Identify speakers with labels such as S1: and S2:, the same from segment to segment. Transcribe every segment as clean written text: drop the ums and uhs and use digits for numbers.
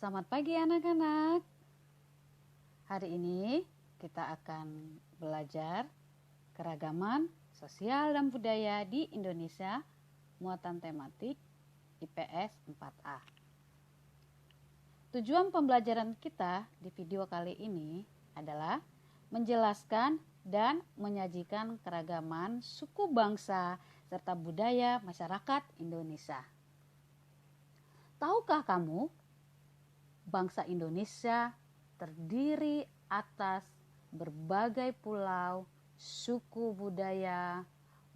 S1: Selamat pagi anak-anak. Hari ini kita akan belajar keragaman sosial dan budaya di Indonesia, muatan tematik IPS 4A. Tujuan pembelajaran kita di video kali ini adalah menjelaskan dan menyajikan keragaman suku bangsa serta budaya masyarakat Indonesia. Tahukah kamu, bangsa Indonesia terdiri atas berbagai pulau, suku budaya,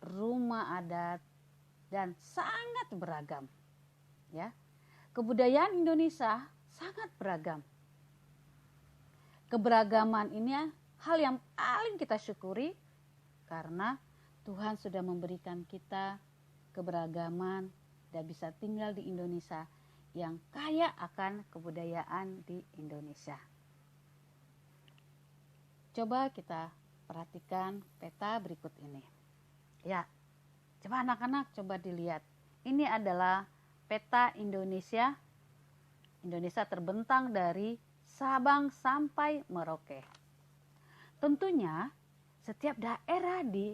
S1: rumah adat, dan sangat beragam. Ya, kebudayaan Indonesia sangat beragam. Keberagaman ini hal yang paling kita syukuri karena Tuhan sudah memberikan kita keberagaman dan bisa tinggal di Indonesia yang kaya akan kebudayaan di Indonesia. Coba kita perhatikan peta berikut ini. Ya, coba anak-anak coba dilihat. Ini adalah peta Indonesia. Indonesia terbentang dari Sabang sampai Merauke. Tentunya setiap daerah di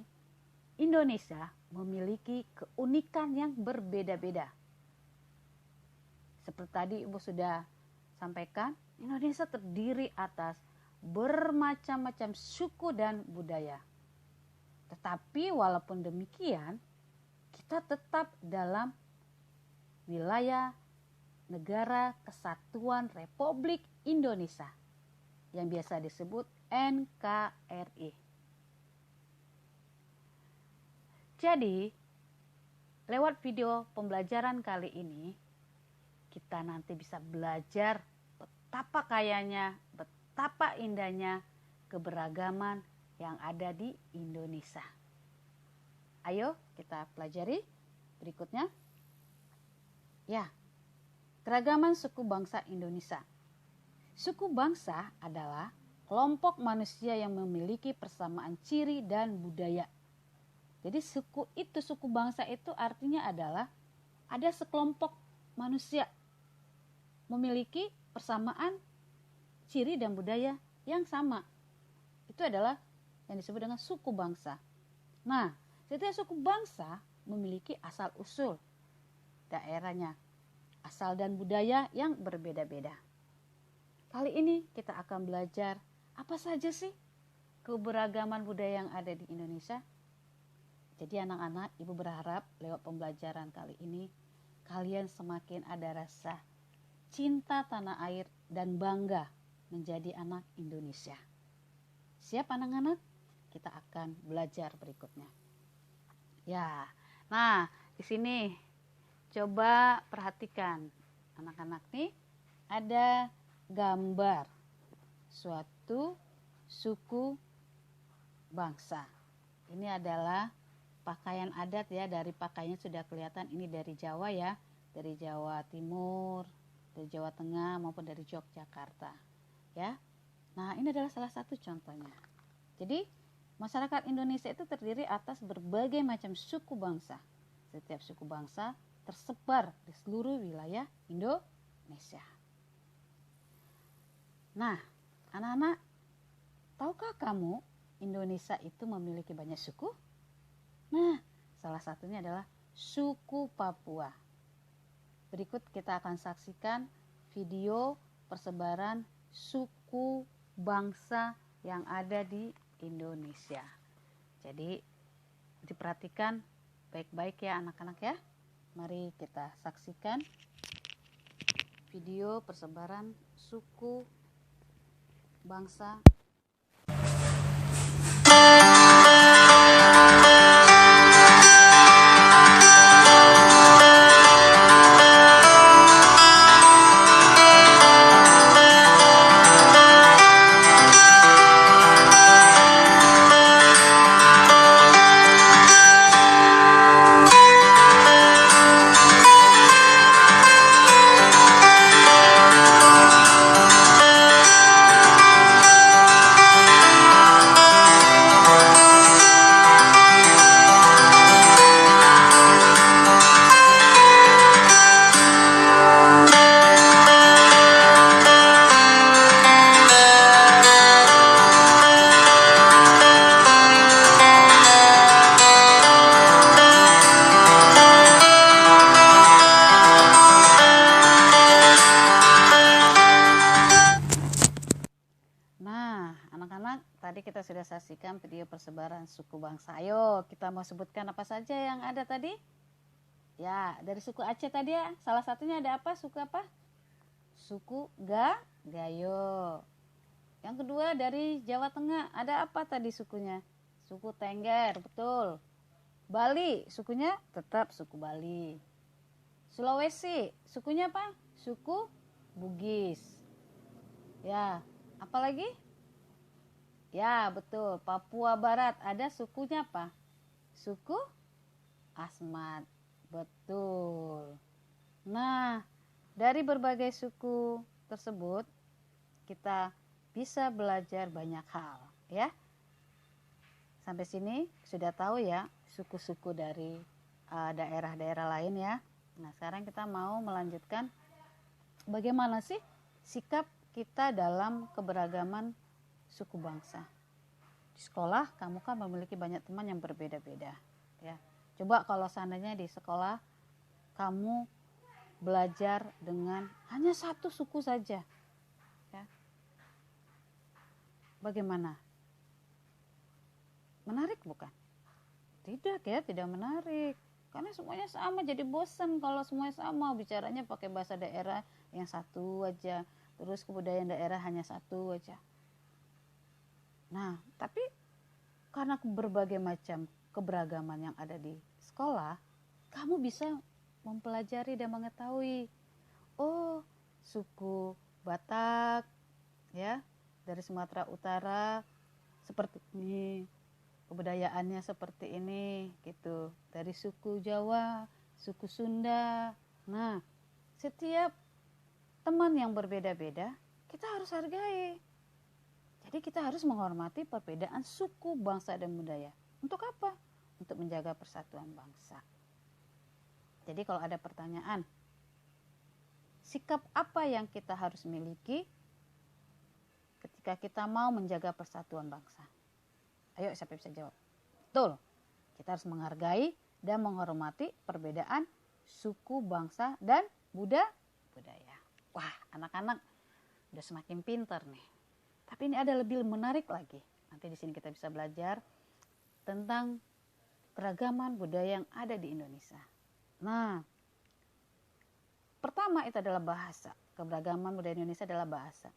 S1: Indonesia memiliki keunikan yang berbeda-beda. Seperti tadi Ibu sudah sampaikan, Indonesia terdiri atas bermacam-macam suku dan budaya. Tetapi walaupun demikian, kita tetap dalam wilayah Negara Kesatuan Republik Indonesia yang biasa disebut NKRI. Jadi, lewat video pembelajaran kali ini, kita nanti bisa belajar betapa kayanya, betapa indahnya keberagaman yang ada di Indonesia. Ayo kita pelajari berikutnya. Ya, keragaman suku bangsa Indonesia. Suku bangsa adalah kelompok manusia yang memiliki persamaan ciri dan budaya. Jadi suku bangsa itu artinya adalah ada sekelompok manusia memiliki persamaan ciri dan budaya yang sama. Itu adalah yang disebut dengan suku bangsa. Nah, setiap suku bangsa memiliki asal-usul daerahnya, asal dan budaya yang berbeda-beda. Kali ini kita akan belajar apa saja sih keberagaman budaya yang ada di Indonesia. Jadi anak-anak, Ibu berharap lewat pembelajaran kali ini kalian semakin ada rasa cinta tanah air dan bangga menjadi anak Indonesia. Siap anak-anak? Kita akan belajar berikutnya. Ya, nah di sini coba perhatikan anak-anak nih, ada gambar suatu suku bangsa. Ini adalah pakaian adat ya, dari pakaiannya sudah kelihatan ini dari Jawa ya, dari Jawa Timur, dari Jawa Tengah maupun dari Yogyakarta ya. Nah, ini adalah salah satu contohnya. Jadi, masyarakat Indonesia itu terdiri atas berbagai macam suku bangsa. Setiap suku bangsa tersebar di seluruh wilayah Indonesia. Nah, anak-anak, tahukah kamu Indonesia itu memiliki banyak suku? Nah, salah satunya adalah suku Papua. Berikut kita akan saksikan video persebaran suku bangsa yang ada di Indonesia. Jadi, diperhatikan baik-baik ya anak-anak ya. Mari kita saksikan video persebaran suku bangsa. tadi kita sudah saksikan video persebaran suku bangsa. Ayo, kita mau sebutkan apa saja yang ada tadi? Ya, dari suku Aceh tadi ya. Salah satunya ada apa? Suku apa? Suku Gayo. Yang kedua dari Jawa Tengah. Ada apa tadi sukunya? Suku Tengger, betul. Bali, sukunya tetap suku Bali. Sulawesi, sukunya apa? Suku Bugis. Ya, apa lagi? Ya, betul. Papua Barat ada sukunya apa? Suku Asmat. Betul. Nah, dari berbagai suku tersebut kita bisa belajar banyak hal, ya. Sampai sini sudah tahu ya suku-suku dari daerah-daerah lain ya. Nah, sekarang kita mau melanjutkan bagaimana sih sikap kita dalam keberagaman suku bangsa. Di sekolah kamu kan memiliki banyak teman yang berbeda-beda ya. Coba kalau seandainya di sekolah kamu belajar dengan hanya satu suku saja ya. Bagaimana? Menarik bukan? Tidak ya, tidak menarik. Karena semuanya sama, jadi bosan kalau semuanya sama, bicaranya pakai bahasa daerah yang satu aja, terus kebudayaan daerah hanya satu aja. Nah, tapi karena berbagai macam keberagaman yang ada di sekolah, kamu bisa mempelajari dan mengetahui, oh, suku Batak ya, dari Sumatera Utara seperti ini, kebudayaannya seperti ini gitu. Dari suku Jawa, suku Sunda. Nah, setiap teman yang berbeda-beda kita harus hargai. Jadi kita harus menghormati perbedaan suku, bangsa, dan budaya. Untuk apa? Untuk menjaga persatuan bangsa. Jadi kalau ada pertanyaan, sikap apa yang kita harus miliki ketika kita mau menjaga persatuan bangsa? Ayo, siapa bisa jawab? Betul. Kita harus menghargai dan menghormati perbedaan suku, bangsa, dan budaya. Wah, anak-anak udah semakin pintar nih. Tapi ini ada lebih menarik lagi. Nanti di sini kita bisa belajar tentang keragaman budaya yang ada di Indonesia. Nah, pertama itu adalah bahasa. Keberagaman budaya Indonesia adalah bahasa.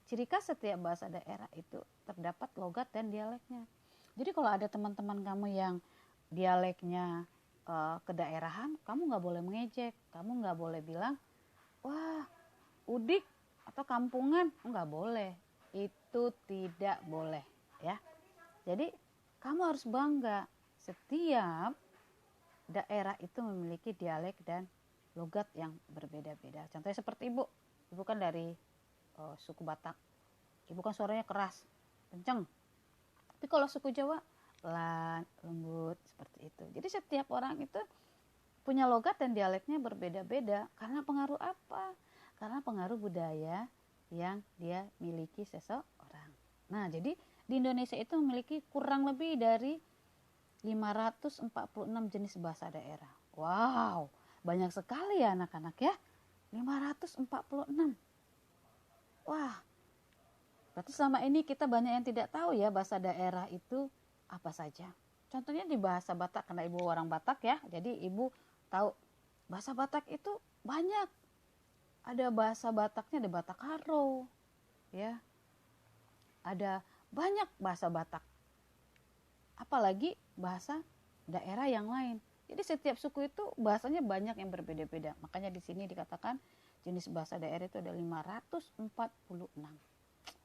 S1: Ciri khas setiap bahasa daerah itu terdapat logat dan dialeknya. Jadi kalau ada teman-teman kamu yang dialeknya kedaerahan, kamu nggak boleh mengejek, kamu nggak boleh bilang, wah, udik atau kampungan, nggak boleh. Itu tidak boleh, ya. Jadi kamu harus bangga setiap daerah itu memiliki dialek dan logat yang berbeda-beda. Contohnya seperti ibu kan dari suku Batak, ibu kan suaranya keras, kenceng. Tapi kalau suku Jawa pelan, lembut, seperti itu. Jadi setiap orang itu punya logat dan dialeknya berbeda-beda. Karena pengaruh apa? Karena pengaruh budaya yang dia miliki seseorang. Nah, jadi di Indonesia itu memiliki kurang lebih dari 546 jenis bahasa daerah. Wow, banyak sekali ya anak-anak ya. 546. Wah, berarti selama ini kita banyak yang tidak tahu ya bahasa daerah itu apa saja. Contohnya di bahasa Batak, karena ibu orang Batak ya, jadi ibu tahu bahasa Batak itu banyak. Ada bahasa Bataknya, ada Batak Karo, ya, ada banyak bahasa Batak. Apalagi bahasa daerah yang lain. Jadi setiap suku itu bahasanya banyak yang berbeda-beda. Makanya di sini dikatakan jenis bahasa daerah itu ada 546.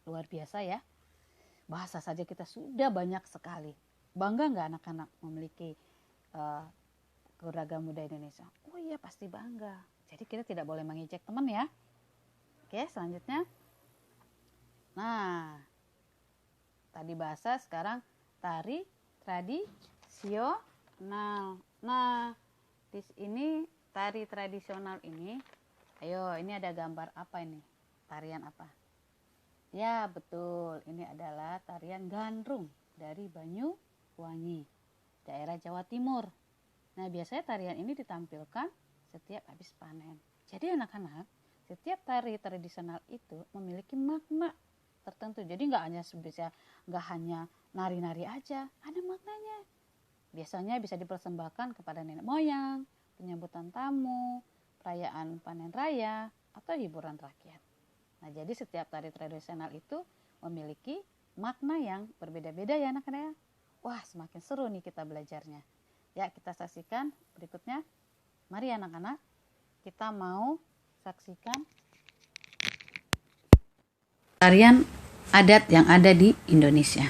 S1: Luar biasa ya. Bahasa saja kita sudah banyak sekali. Bangga nggak anak-anak memiliki keragaman budaya Indonesia? Oh iya, pasti bangga. Jadi kita tidak boleh mengejek teman ya. Oke, selanjutnya. Nah, tadi bahasa, sekarang tari tradisional. Nah, di sini tari tradisional ini, ayo, ini ada gambar apa ini? Tarian apa? Ya, betul. Ini adalah tarian gandrung dari Banyuwangi, daerah Jawa Timur. Nah, biasanya tarian ini ditampilkan setiap habis panen. Jadi anak-anak, setiap tari tradisional itu memiliki makna. tertentu. Jadi nggak hanya nari-nari aja, ada maknanya. Biasanya bisa dipersembahkan kepada nenek moyang, penyambutan tamu, perayaan panen raya, atau hiburan rakyat. Nah, jadi setiap tari tradisional itu memiliki makna yang berbeda-beda ya anak-anak. Wah, semakin seru nih kita belajarnya. Ya, kita saksikan berikutnya. Mari anak-anak, kita mau saksikan tarian adat yang ada di Indonesia.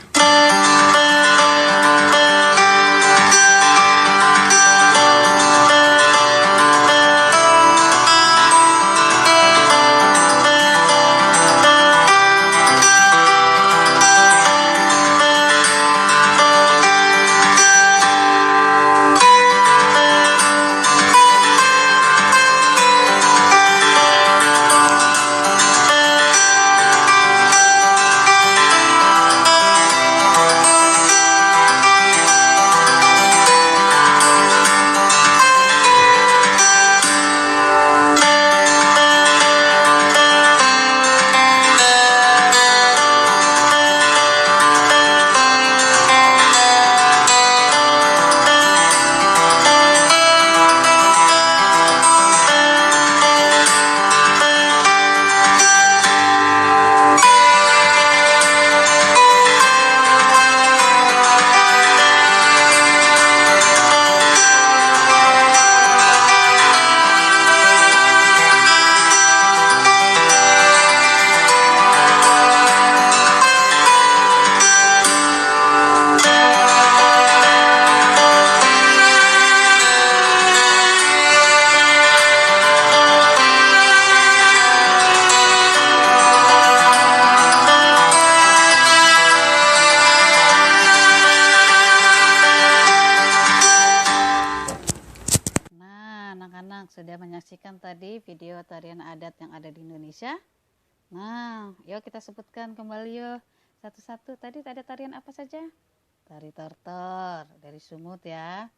S1: Sudah menyaksikan tadi video tarian adat yang ada di Indonesia. Nah, yuk kita sebutkan kembali yuk satu-satu. Tadi ada tarian apa saja? Tari tortor dari Sumut ya.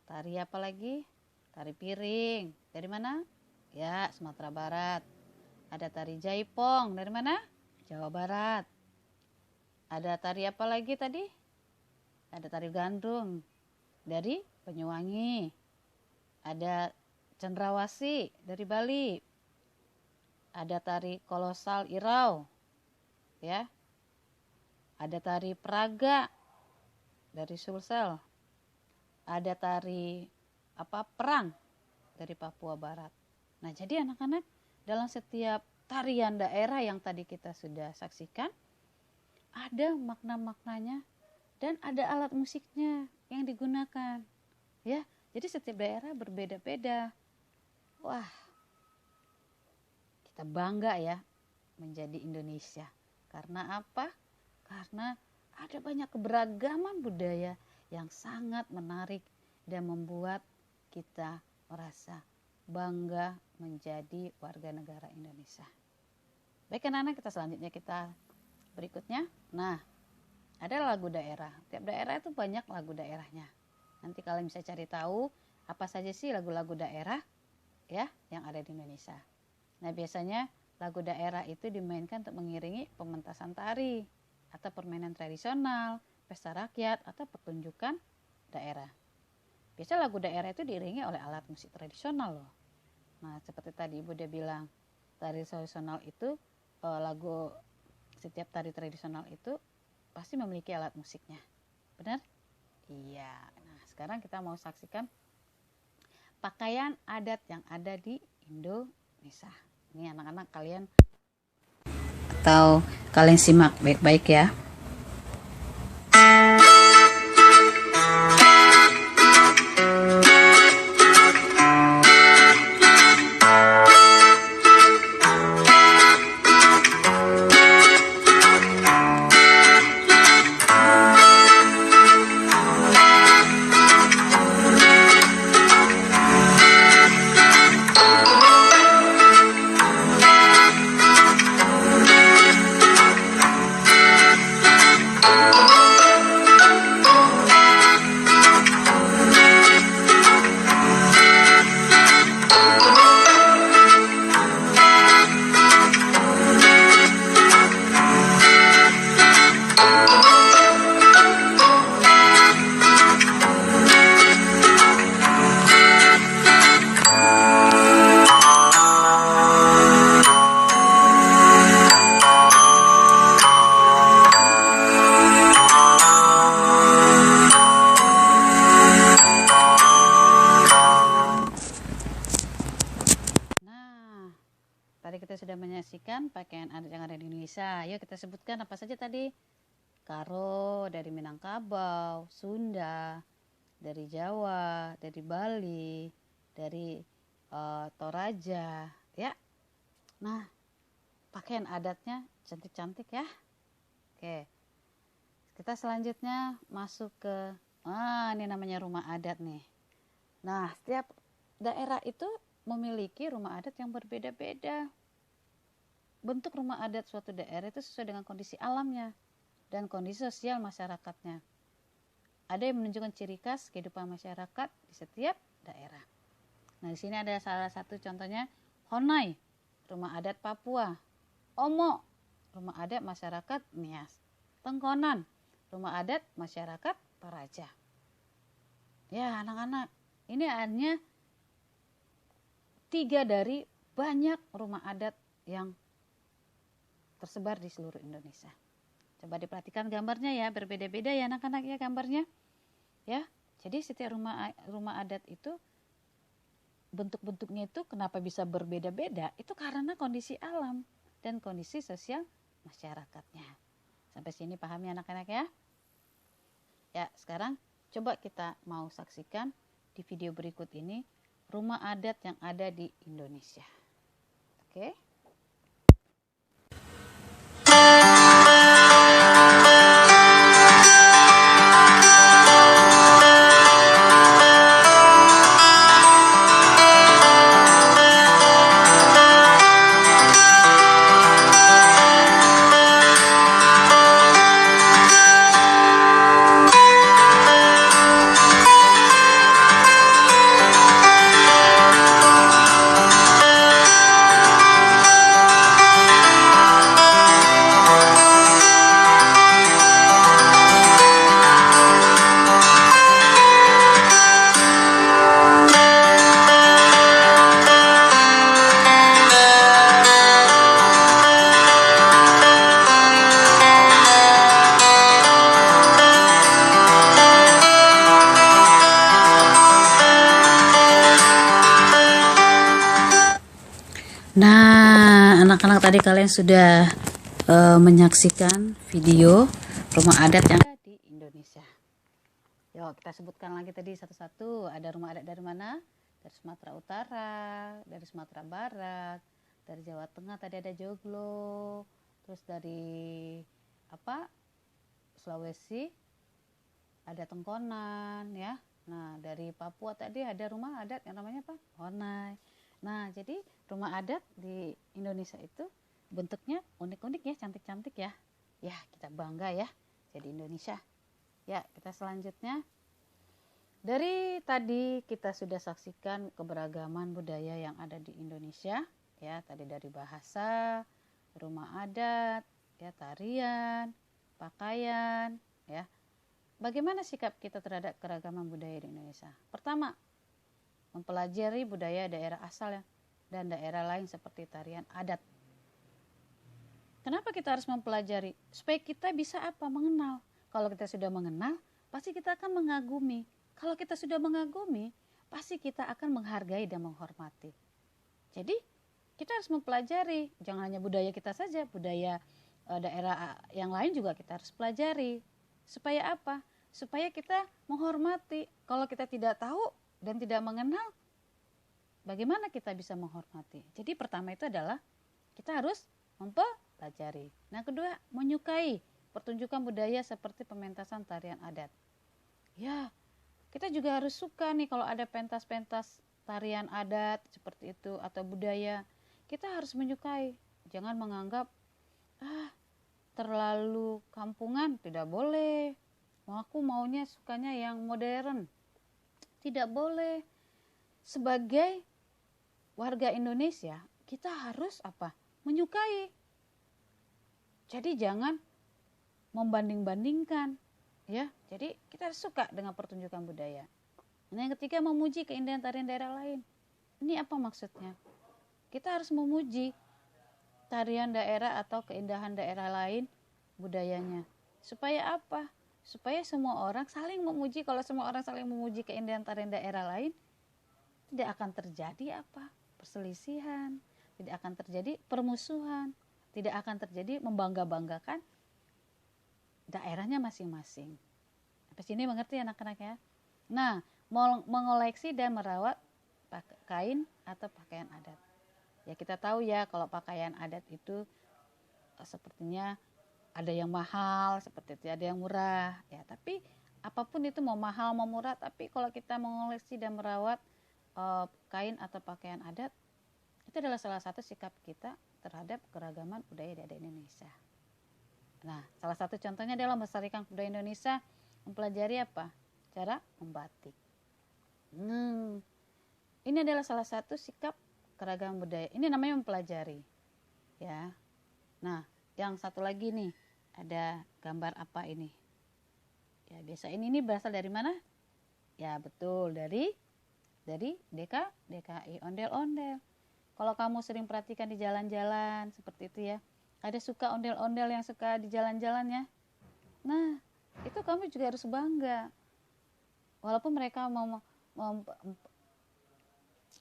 S1: Tari apa lagi? Tari piring. Dari mana? Ya, Sumatera Barat. Ada tari jaipong. Dari mana? Jawa Barat. Ada tari apa lagi tadi? Ada tari gandrung dari Banyuwangi. Ada cendrawasih dari Bali. Ada tari kolosal Irau. Ya. Ada tari peraga dari Sulsel. Ada tari perang dari Papua Barat. Nah, jadi anak-anak, dalam setiap tarian daerah yang tadi kita sudah saksikan, ada makna-maknanya dan ada alat musiknya yang digunakan. Ya, jadi setiap daerah berbeda-beda. Wah, kita bangga ya menjadi Indonesia. Karena apa? Karena ada banyak keberagaman budaya yang sangat menarik dan membuat kita merasa bangga menjadi warga negara Indonesia. Baik anak-anak, kita selanjutnya berikutnya. Nah, ada lagu daerah. Tiap daerah itu banyak lagu daerahnya. Nanti kalian bisa cari tahu apa saja sih lagu-lagu daerah ya yang ada di Indonesia. Nah, biasanya lagu daerah itu dimainkan untuk mengiringi pementasan tari atau permainan tradisional, pesta rakyat atau pertunjukan daerah. Biasanya lagu daerah itu diiringi oleh alat musik tradisional loh. Nah, seperti tadi Ibu udah bilang, tari tradisional itu setiap tari tradisional itu pasti memiliki alat musiknya. Benar? Iya. Nah, sekarang kita mau saksikan pakaian adat yang ada di Indonesia. Ini anak-anak kalian simak baik-baik ya. perhatikan pakaian adat yang ada di Indonesia. Yuk kita sebutkan apa saja tadi. Karo dari Minangkabau, Sunda, dari Jawa, dari Bali, dari Toraja, ya. Nah, pakaian adatnya cantik-cantik ya. Oke. Kita selanjutnya masuk ke ini namanya rumah adat nih. Nah, setiap daerah itu memiliki rumah adat yang berbeda-beda. Bentuk rumah adat suatu daerah itu sesuai dengan kondisi alamnya dan kondisi sosial masyarakatnya. Ada yang menunjukkan ciri khas kehidupan masyarakat di setiap daerah. Nah, di sini ada salah satu contohnya Honai, rumah adat Papua. Omo, rumah adat masyarakat Nias. Tengkonan, rumah adat masyarakat Toraja. Ya, anak-anak, ini hanya 3 dari banyak rumah adat yang tersebar di seluruh Indonesia. Coba diperhatikan gambarnya ya, berbeda-beda ya anak-anak ya gambarnya. Ya, jadi setiap rumah adat itu bentuk-bentuknya itu kenapa bisa berbeda-beda? Itu karena kondisi alam dan kondisi sosial masyarakatnya. Sampai sini paham ya anak-anak ya? Ya, sekarang coba kita mau saksikan di video berikut ini rumah adat yang ada di Indonesia. Oke? Nah, anak-anak tadi kalian sudah menyaksikan video rumah adat yang ada di Indonesia. Yuk kita sebutkan lagi tadi satu-satu. Ada rumah adat dari mana? Dari Sumatera Utara, dari Sumatera Barat, dari Jawa Tengah tadi ada Joglo, terus dari Sulawesi ada Tengkonan ya. Nah, dari Papua tadi ada rumah adat yang namanya apa? Honai. Nah, jadi rumah adat di Indonesia itu bentuknya unik-unik ya, cantik-cantik ya. Ya, kita bangga ya jadi Indonesia. Ya, kita selanjutnya. Dari tadi kita sudah saksikan keberagaman budaya yang ada di Indonesia. Ya, tadi dari bahasa, rumah adat, ya tarian, pakaian, ya. Bagaimana sikap kita terhadap keragaman budaya di Indonesia? Pertama, mempelajari budaya daerah asal dan daerah lain seperti tarian adat. Kenapa kita harus mempelajari? Supaya kita bisa mengenal. Kalau kita sudah mengenal, pasti kita akan mengagumi. Kalau kita sudah mengagumi, pasti kita akan menghargai dan menghormati. Jadi, kita harus mempelajari. Jangan hanya budaya kita saja, budaya daerah yang lain juga kita harus pelajari. Supaya apa? Supaya kita menghormati. Kalau kita tidak tahu dan tidak mengenal, bagaimana kita bisa menghormati? Jadi pertama itu adalah kita harus mempelajari. Nah, kedua, menyukai pertunjukan budaya seperti pementasan tarian adat. Ya, kita juga harus suka nih kalau ada pentas-pentas tarian adat seperti itu atau budaya. Kita harus menyukai. Jangan menganggap terlalu kampungan, tidak boleh. Aku maunya sukanya yang modern. Tidak boleh. Sebagai warga Indonesia, kita harus menyukai. Jadi jangan membanding-bandingkan, ya. Jadi kita harus suka dengan pertunjukan budaya. Nah, yang ketiga, memuji keindahan tarian daerah lain. Ini apa maksudnya? Kita harus memuji tarian daerah atau keindahan daerah lain budayanya. Supaya apa? Supaya semua orang saling memuji. Kalau semua orang saling memuji keindahan tarian daerah lain, tidak akan terjadi perselisihan, tidak akan terjadi permusuhan, tidak akan terjadi membangga-banggakan daerahnya masing-masing. Sampai sini mengerti anak-anak ya? Nah, mengoleksi dan merawat kain atau pakaian adat. Ya kita tahu ya kalau pakaian adat itu sepertinya ada yang mahal seperti itu, ada yang murah ya. Tapi apapun itu mau mahal mau murah, tapi kalau kita mengoleksi dan merawat kain atau pakaian adat, itu adalah salah satu sikap kita terhadap keragaman budaya di Indonesia. Nah, salah satu contohnya adalah melestarikan budaya Indonesia, mempelajari apa? Cara membatik. Ini adalah salah satu sikap keragaman budaya. Ini namanya mempelajari. Ya. Nah, yang satu lagi nih, ada gambar apa ini? Ya, biasa ini berasal dari mana? Ya, betul, dari DKI, ondel-ondel. Kalau kamu sering perhatikan di jalan-jalan seperti itu ya, ada suka ondel-ondel yang suka di jalan-jalan ya. Nah, itu kamu juga harus bangga. Walaupun mereka mau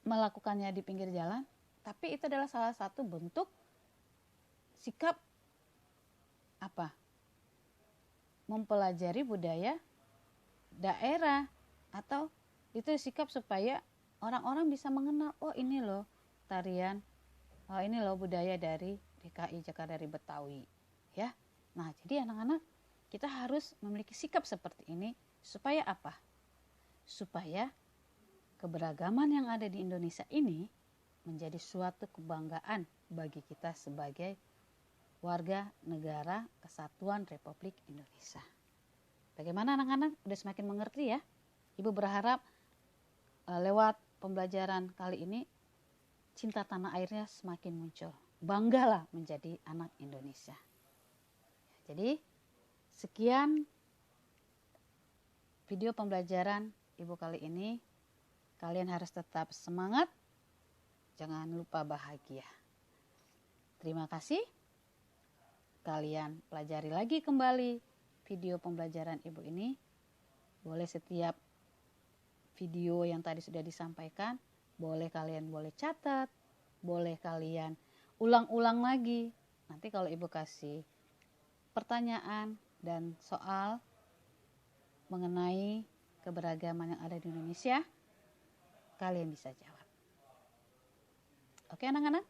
S1: melakukannya di pinggir jalan, tapi itu adalah salah satu bentuk sikap apa? Mempelajari budaya daerah, atau itu sikap supaya orang-orang bisa mengenal, oh ini loh tarian, oh ini loh budaya dari DKI Jakarta, dari Betawi ya. Nah, jadi anak-anak kita harus memiliki sikap seperti ini supaya apa? Supaya keberagaman yang ada di Indonesia ini menjadi suatu kebanggaan bagi kita sebagai warga negara Kesatuan Republik Indonesia. Bagaimana anak-anak? Udah semakin mengerti ya? Ibu berharap lewat pembelajaran kali ini cinta tanah airnya semakin muncul. Banggalah menjadi anak Indonesia. Jadi sekian video pembelajaran Ibu kali ini. Kalian harus tetap semangat. Jangan lupa bahagia. Terima kasih. Kalian pelajari lagi kembali video pembelajaran Ibu ini. Boleh setiap video yang tadi sudah disampaikan, boleh kalian catat, boleh kalian ulang-ulang lagi. Nanti kalau Ibu kasih pertanyaan dan soal mengenai keberagaman yang ada di Indonesia, kalian bisa jawab. Oke anak-anak?